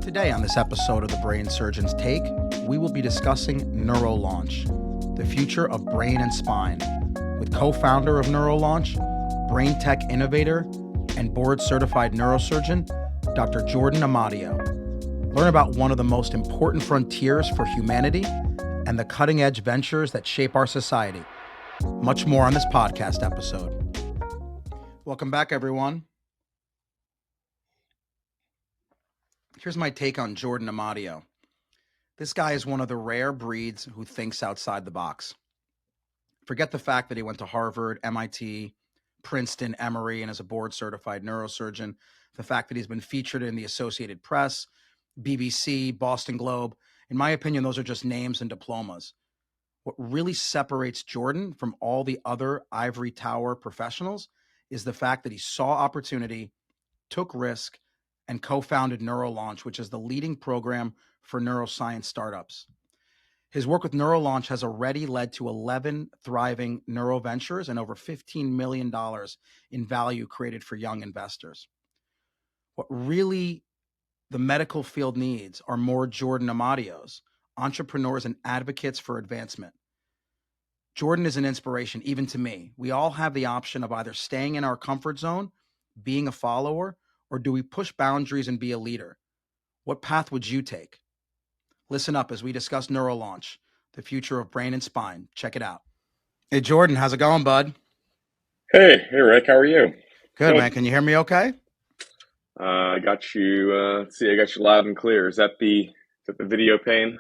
Today on this episode of the Brain Surgeon's Take, we will be discussing NeuroLaunch, the future of brain and spine, with co-founder of NeuroLaunch, brain tech innovator, and board-certified neurosurgeon, Dr. Jordan Amadio. Learn about one of the most important frontiers for humanity and the cutting-edge ventures that shape our society. Much more on this podcast episode. Welcome back, everyone. Here's my take on Jordan Amadio. This guy is one of the rare breeds who thinks outside the box. Forget the fact that he went to Harvard, MIT, Princeton, Emory, and is a board-certified neurosurgeon. The fact that he's been featured in the Associated Press, BBC, Boston Globe. In my opinion, those are just names and diplomas. What really separates Jordan from all the other ivory tower professionals is the fact that he saw opportunity, took risk, and co-founded NeuroLaunch, which is the leading program for neuroscience startups. His work with NeuroLaunch has already led to 11 thriving neuro-ventures and over $15 million in value created for young investors. What really the medical field needs are more Jordan Amadios, entrepreneurs and advocates for advancement. Jordan is an inspiration, even to me. We all have the option of either staying in our comfort zone, being a follower, or do we push boundaries and be a leader? What path would you take? Listen up as we discuss NeuroLaunch, the future of brain and spine. Check it out. Hey, Jordan, how's it going, bud? Hey, Rick, how are you? Good, man. Can you hear me okay? I got you. I got you loud and clear. Is that the video pane?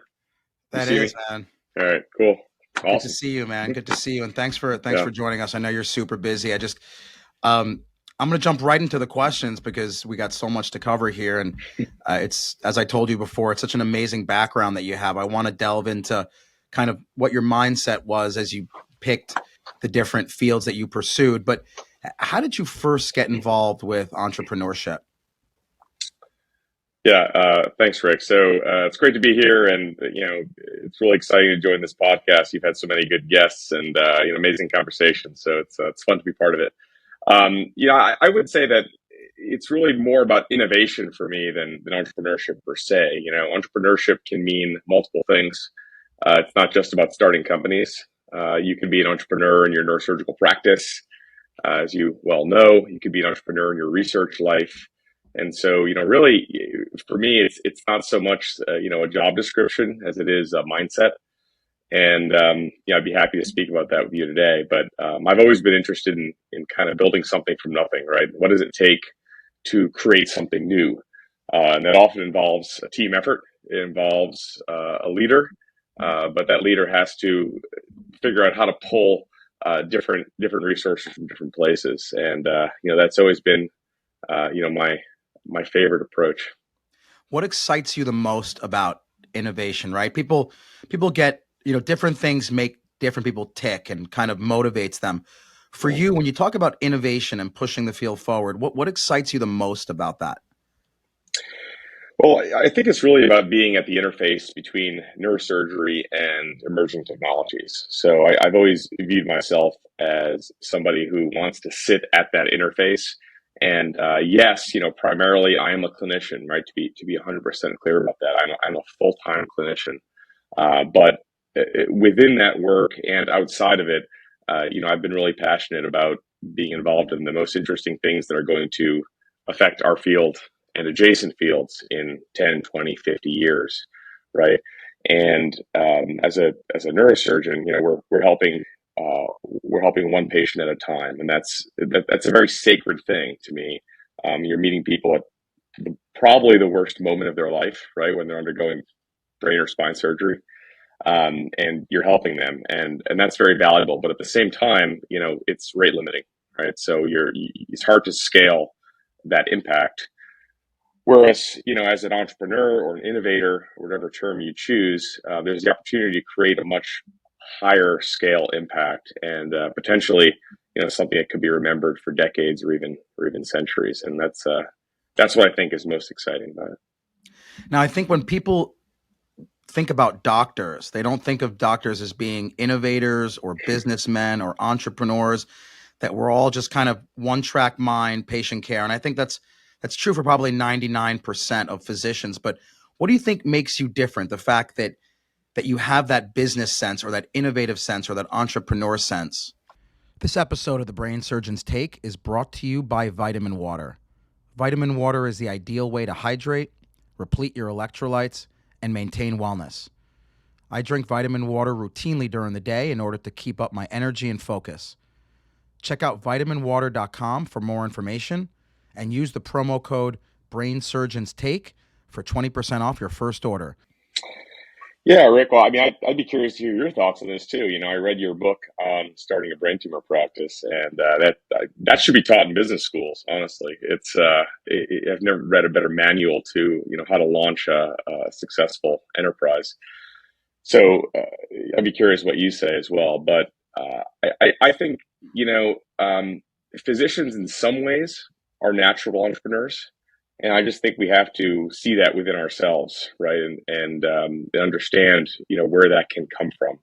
That is, man. All right, cool. Awesome. Good to see you, man. Good to see you, and thanks for joining us. I know you're super busy. I'm going to jump right into the questions because we got so much to cover here. And it's, as I told you before, it's such an amazing background that you have. I want to delve into kind of what your mindset was as you picked the different fields that you pursued. But how did you first get involved with entrepreneurship? Yeah, thanks, Rick. So it's great to be here. And, it's really exciting to join this podcast. You've had so many good guests and, amazing conversations. So it's fun to be part of it. I would say that it's really more about innovation for me than entrepreneurship per se. Entrepreneurship can mean multiple things. It's not just about starting companies. You can be an entrepreneur in your neurosurgical practice. As you well know, you can be an entrepreneur in your research life. And so, really, for me, it's not so much, a job description as it is a mindset. And, I'd be happy to speak about that with you today. But I've always been interested in kind of building something from nothing, right? What does it take to create something new? And that often involves a team effort. It involves a leader, but that leader has to figure out how to pull different resources from different places. And, that's always been, my favorite approach. What excites you the most about innovation, right? People get, different things make different people tick and kind of motivates them. For you, when you talk about innovation and pushing the field forward, what excites you the most about that? Well, I think it's really about being at the interface between neurosurgery and emerging technologies. So I've always viewed myself as somebody who wants to sit at that interface. And yes, primarily I am a clinician, right? To be 100% clear about that, I'm a full-time clinician. But within that work and outside of it, I've been really passionate about being involved in the most interesting things that are going to affect our field and adjacent fields in 10, 20, 50 years, right? And as a neurosurgeon, we're helping one patient at a time, and that's a very sacred thing to me. You're meeting people at probably the worst moment of their life, right, when they're undergoing brain or spine surgery. And you're helping them, and that's very valuable. But at the same time, it's rate limiting, right? So it's hard to scale that impact. Whereas, as an entrepreneur or an innovator, whatever term you choose, there's the opportunity to create a much higher scale impact and potentially, something that could be remembered for decades or even centuries. And that's what I think is most exciting about it. Now, I think when people think about doctors, they don't think of doctors as being innovators or businessmen or entrepreneurs, that we're all just kind of one-track mind, patient care. And I think that's true for probably 99% of physicians. But What do you think makes you different? The fact that you have that business sense or that innovative sense or that entrepreneur sense. This episode of the Brain Surgeon's Take is brought to you by vitamin water. Vitamin water is the ideal way to hydrate, replete your electrolytes, and maintain wellness. I drink vitamin water routinely during the day in order to keep up my energy and focus. Check out vitaminwater.com for more information and use the promo code BrainSurgeonsTake for 20% off your first order. Yeah, Rick. Well, I mean, I'd be curious to hear your thoughts on this too. I read your book on starting a brain tumor practice, and that should be taught in business schools. Honestly, I've never read a better manual to how to launch a successful enterprise. So I'd be curious what you say as well. But I think physicians in some ways are natural entrepreneurs. And I just think we have to see that within ourselves, right, and understand, where that can come from.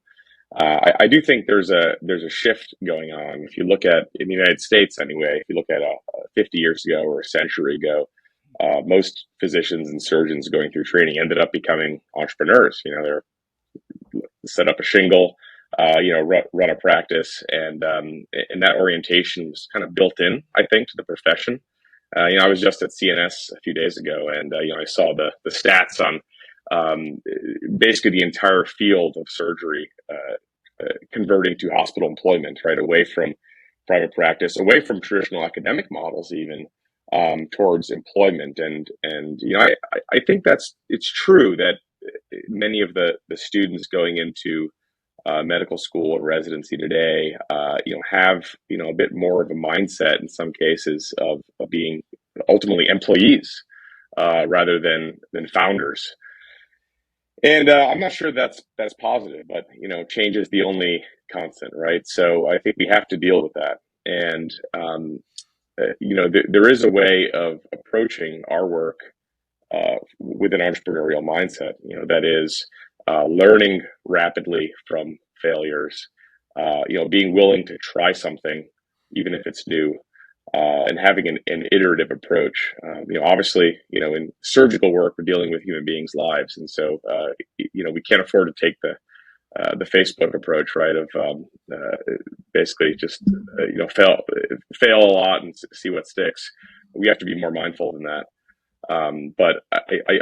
I do think there's a shift going on. If you look at in the United States, anyway, if you look at 50 years ago or a century ago, most physicians and surgeons going through training ended up becoming entrepreneurs. They're set up a shingle, run a practice, and that orientation was kind of built in, I think, to the profession. I was just at CNS a few days ago, and I saw the stats on basically the entire field of surgery converting to hospital employment, right, away from private practice, away from traditional academic models, even towards employment. And I think it's true that many of the students going into medical school or residency today, have a bit more of a mindset in some cases of being ultimately employees rather than founders. And I'm not sure that's positive, but change is the only constant, right? So I think we have to deal with that. And there is a way of approaching our work with an entrepreneurial mindset. That is learning rapidly from failures. Being willing to try something, even if it's new, and having an iterative approach. Obviously, in surgical work, we're dealing with human beings' lives, and so we can't afford to take the Facebook approach, right? Of basically just fail a lot and see what sticks. We have to be more mindful than that. But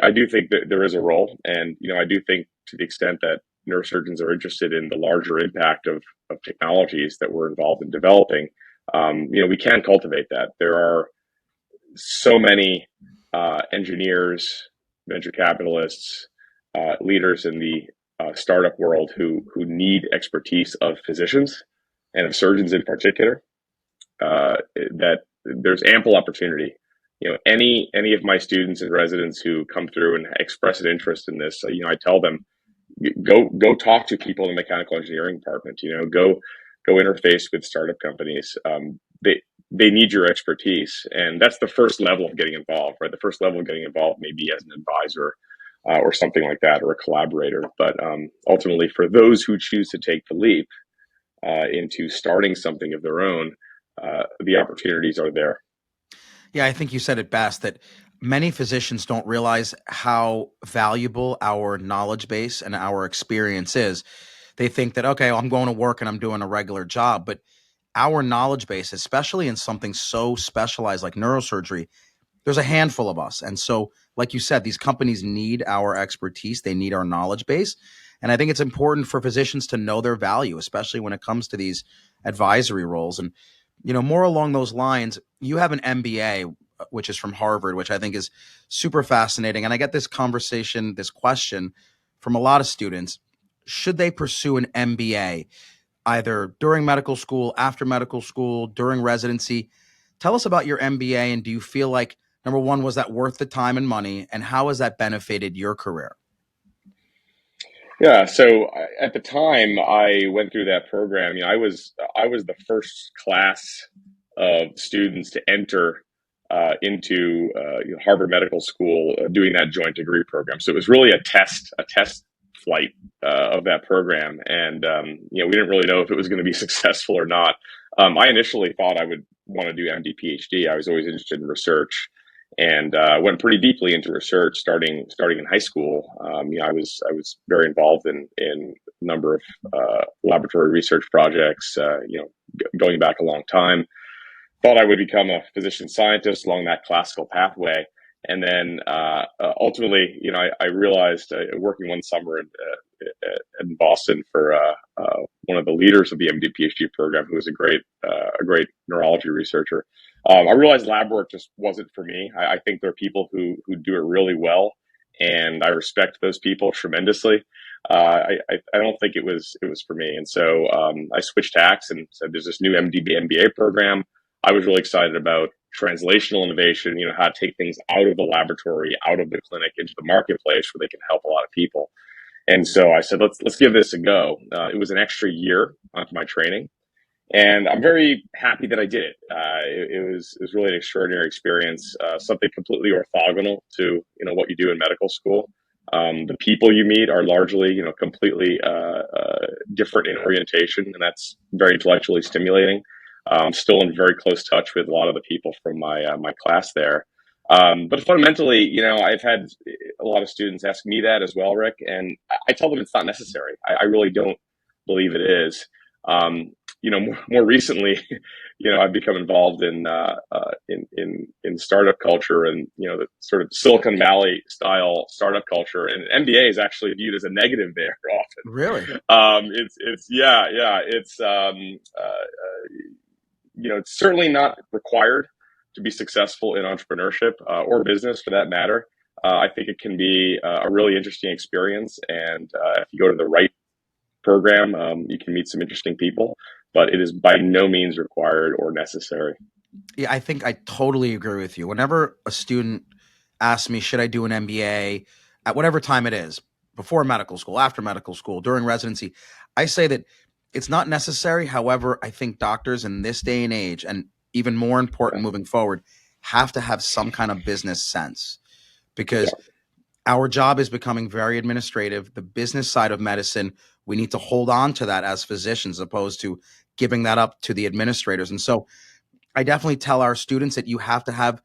I do think that there is a role, and I do think to the extent that neurosurgeons are interested in the larger impact of technologies that we're involved in developing, we can cultivate that. There are so many engineers, venture capitalists, leaders in the startup world who need expertise of physicians and of surgeons in particular. That there's ample opportunity. Any of my students and residents who come through and express an interest in this, I tell them, go talk to people in the mechanical engineering department. Go interface with startup companies. They need your expertise, and that's the first level of getting involved, right? The first level of getting involved may be as an advisor or something like that, or a collaborator. But ultimately, for those who choose to take the leap into starting something of their own, the opportunities are there. Yeah, I think you said it best that many physicians don't realize how valuable our knowledge base and our experience is. They think that, okay, well, I'm going to work and I'm doing a regular job, but our knowledge base, especially in something so specialized like neurosurgery, there's a handful of us. And so, like you said, these companies need our expertise. They need our knowledge base. And I think it's important for physicians to know their value, especially when it comes to these advisory roles. And, more along those lines, you have an MBA, which is from Harvard, which I think is super fascinating. And I get this question from a lot of students. Should they pursue an MBA either during medical school, after medical school, during residency? Tell us about your MBA, and do you feel like, number one, was that worth the time and money, and how has that benefited your career? Yeah, so at the time I went through that program, I was the first class of students to enter into Harvard Medical School doing that joint degree program. So it was really a test flight of that program, and we didn't really know if it was going to be successful or not. I initially thought I would want to do MD PhD. I was always interested in research, and went pretty deeply into research starting in high school. I was very involved in a number of laboratory research projects. Going back a long time, thought I would become a physician scientist along that classical pathway. And then ultimately, I realized working one summer in Boston for one of the leaders of the MD PhD program, who was a great neurology researcher. I realized lab work just wasn't for me. I think there are people who do it really well, and I respect those people tremendously. I don't think it was for me, and so I switched tacks and said, "There's this new M.B.A program." I was really excited about translational innovation, how to take things out of the laboratory, out of the clinic into the marketplace where they can help a lot of people. And so I said, let's give this a go. It was an extra year onto my training, and I'm very happy that I did it. It was really an extraordinary experience, something completely orthogonal to what you do in medical school. The people you meet are largely completely different in orientation, and that's very intellectually stimulating. Still in very close touch with a lot of the people from my class there. But fundamentally, I've had a lot of students ask me that as well, Rick, and I tell them it's not necessary. I really don't believe it is. More recently, I've become involved in startup culture and the sort of Silicon Valley style startup culture, and MBA is actually viewed as a negative there Really? often. It's yeah, it's certainly not required to be successful in entrepreneurship or business for that matter. I think it can be a really interesting experience, and if you go to the right program, you can meet some interesting people, but it is by no means required or necessary. Yeah, I think I totally agree with you. Whenever a student asks me, should I do an MBA at whatever time it is, before medical school, after medical school, during residency, I say that it's not necessary. However, I think doctors in this day and age, and even more important Yeah, moving forward, have to have some kind of business sense yeah, because our job is becoming very administrative. The business side of medicine, we need to hold on to that as physicians, as opposed to giving that up to the administrators. And so I definitely tell our students that you have to have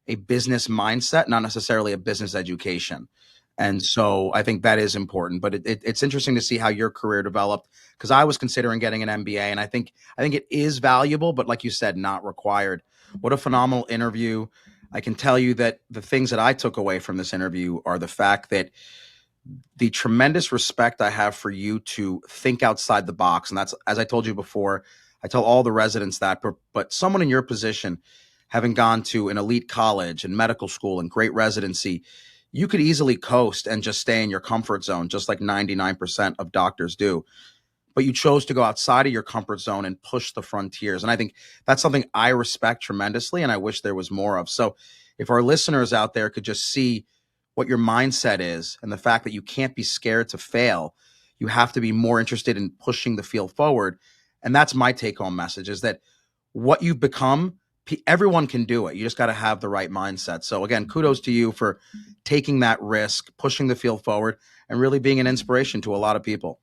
a business mindset, not necessarily a business education. And so I think that is important. But it's interesting to see how your career developed because I was considering getting an MBA, and I think it is valuable, but like you said, not required. What a phenomenal interview! I can tell you that the things that I took away from this interview are the fact that the tremendous respect I have for you to think outside the box. And that's, as I told you before, I tell all the residents that, but someone in your position, having gone to an elite college and medical school and great residency, you could easily coast and just stay in your comfort zone, just like 99% of doctors do. But you chose to go outside of your comfort zone and push the frontiers. And I think that's something I respect tremendously and I wish there was more of. So if our listeners out there could just see what your mindset is and the fact that you can't be scared to fail, you have to be more interested in pushing the field forward. And that's my take home message is that what you've become, everyone can do it. You just got to have the right mindset. So again, kudos to you for taking that risk, pushing the field forward, and really being an inspiration to a lot of people.